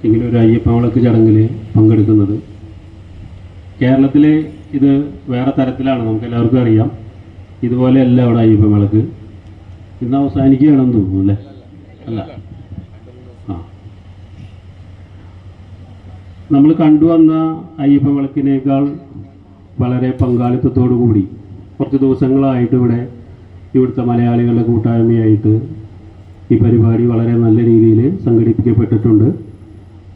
ഇങ്ങനെ ഒരു അയ്യപ്പവിളക്ക് ചടങ്ങിൽ പങ്കെടുക്കുന്നത്. കേരളത്തിൽ ഇത് വേറെ തരത്തിലാണ്, നമുക്കെല്ലാവർക്കും അറിയാം. ഇതുപോലെയല്ല അവിടെ അയ്യപ്പവിളക്ക്. ഇന്ന് അവസാനിക്കുകയാണെന്ന് തോന്നുന്നു അല്ലേ? അല്ല, നമ്മൾ കണ്ടുവന്ന അയ്യപ്പവിളക്കിനേക്കാൾ വളരെ പങ്കാളിത്തത്തോടു കൂടി കുറച്ച് ദിവസങ്ങളായിട്ട് ഇവിടുത്തെ മലയാളികളുടെ കൂട്ടായ്മയായിട്ട് ഈ പരിപാടി വളരെ നല്ല രീതിയിൽ സംഘടിപ്പിക്കപ്പെട്ടിട്ടുണ്ട്.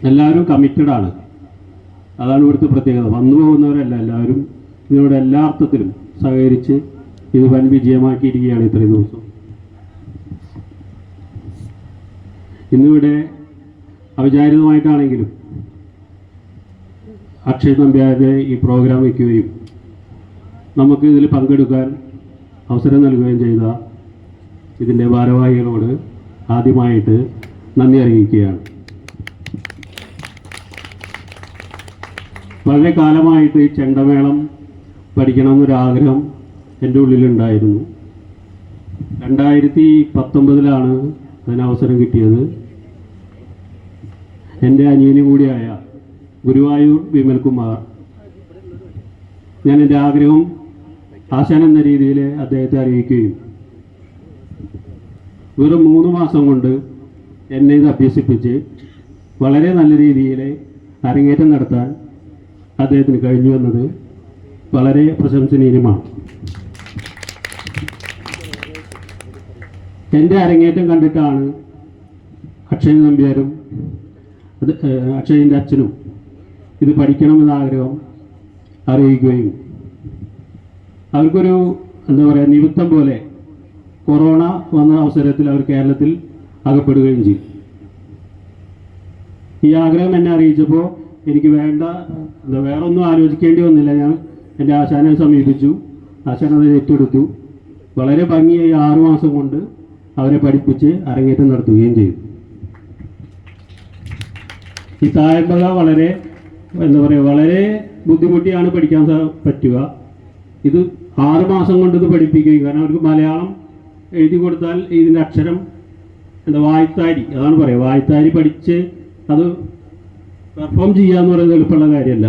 എല്ലാവരും കമ്മിറ്റഡാണ്. അതാണ് ഇവിടുത്തെ പ്രത്യേകത. വന്നു പോകുന്നവരല്ല, എല്ലാവരും ഇതിനോട് എല്ലാ അർത്ഥത്തിലും സഹകരിച്ച് ഇത് വൻ വിജയമാക്കിയിരിക്കുകയാണ് ഇത്രയും ദിവസം. ഇന്നിവിടെ അവിചാരിതമായിട്ടാണെങ്കിലും അക്ഷയ് നമ്പ്യാരുടെ ഈ പ്രോഗ്രാം വയ്ക്കുകയും നമുക്ക് ഇതിൽ പങ്കെടുക്കാൻ അവസരം നൽകുകയും ചെയ്ത ഇതിൻ്റെ ഭാരവാഹികളോട് ആദ്യമായിട്ട് നന്ദി അറിയിക്കുകയാണ്. വളരെ കാലമായിട്ട് ഈ ചെണ്ടമേളം പഠിക്കണമെന്നൊരാഗ്രഹം എൻ്റെ ഉള്ളിലുണ്ടായിരുന്നു. 2019 അതിനവസരം കിട്ടിയത്. എൻ്റെ അനിയനും കൂടിയായ ഗുരുവായൂർ വിമൽകുമാർ, ഞാൻ എൻ്റെ ആഗ്രഹം ആശാൻ എന്ന രീതിയിൽ അദ്ദേഹത്തെ അറിയിക്കുകയും വെറും 3 മാസം കൊണ്ട് എന്നെ ഇത് അഭ്യസിപ്പിച്ച് വളരെ നല്ല രീതിയിൽ അരങ്ങേറ്റം നടത്താൻ അദ്ദേഹത്തിന് കഴിഞ്ഞു എന്നത് വളരെ പ്രശംസനീയമാണ്. എൻ്റെ അരങ്ങേറ്റം കണ്ടിട്ടാണ് അക്ഷയ് നമ്പ്യാരും അക്ഷയിൻ്റെ അച്ഛനും ഇത് പഠിക്കണമെന്ന ആഗ്രഹം അറിയിക്കുകയും അവർക്കൊരു എന്താ പറയുക നിമിത്തം പോലെ കൊറോണ വന്ന അവസരത്തിൽ അവർ കേരളത്തിൽ അകപ്പെടുകയും ചെയ്തു. ഈ ആഗ്രഹം എന്നെ അറിയിച്ചപ്പോൾ എനിക്ക് വേറെ ഒന്നും ആലോചിക്കേണ്ടി വന്നില്ല. ഞാൻ എൻ്റെ ആശാനെ സമീപിച്ചു. ആശാൻ അത് ഏറ്റെടുത്തു. വളരെ ഭംഗിയായി 6 മാസം കൊണ്ട് അവരെ പഠിപ്പിച്ച് അരങ്ങേറ്റം നടത്തുകയും ചെയ്തു. ഈ തായമ്പക വളരെ എന്താ പറയുക, വളരെ ബുദ്ധിമുട്ടിയാണ് പഠിക്കാൻ പറ്റുക. ഇത് 6 മാസം കൊണ്ട് ഇത് പഠിപ്പിക്കുകയും, കാരണം അവർക്ക് മലയാളം എഴുതി കൊടുത്താൽ ഇതിൻ്റെ അക്ഷരം വായ്ത്താരി, അതാണ് പറയുക, വായ്ത്താരി പഠിച്ച് അത് പെർഫോം ചെയ്യുക എന്ന് പറയുന്നത് എളുപ്പമുള്ള കാര്യമല്ല.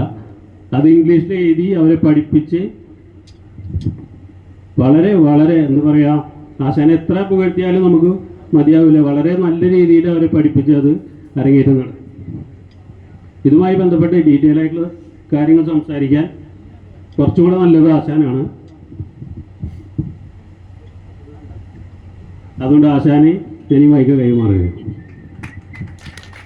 അത് ഇംഗ്ലീഷിൽ എഴുതി അവരെ പഠിപ്പിച്ച് വളരെ വളരെ എന്താ പറയുക, ആശാനെ എത്ര പുകഴ്ത്തിയാലും നമുക്ക് മതിയാവില്ല. വളരെ നല്ല രീതിയിൽ അവരെ പഠിപ്പിച്ച് അത് അരങ്ങേറ്റം നടത്തും. ഇതുമായി ബന്ധപ്പെട്ട് ഡീറ്റെയിൽ ആയിട്ടുള്ള കാര്യങ്ങൾ സംസാരിക്കാൻ കുറച്ചും കൂടെ നല്ലത് ആശാനാണ്. അതുകൊണ്ട് ആശാനെ ഇനി മൈക്ക് കൈമാറുകയാണ്.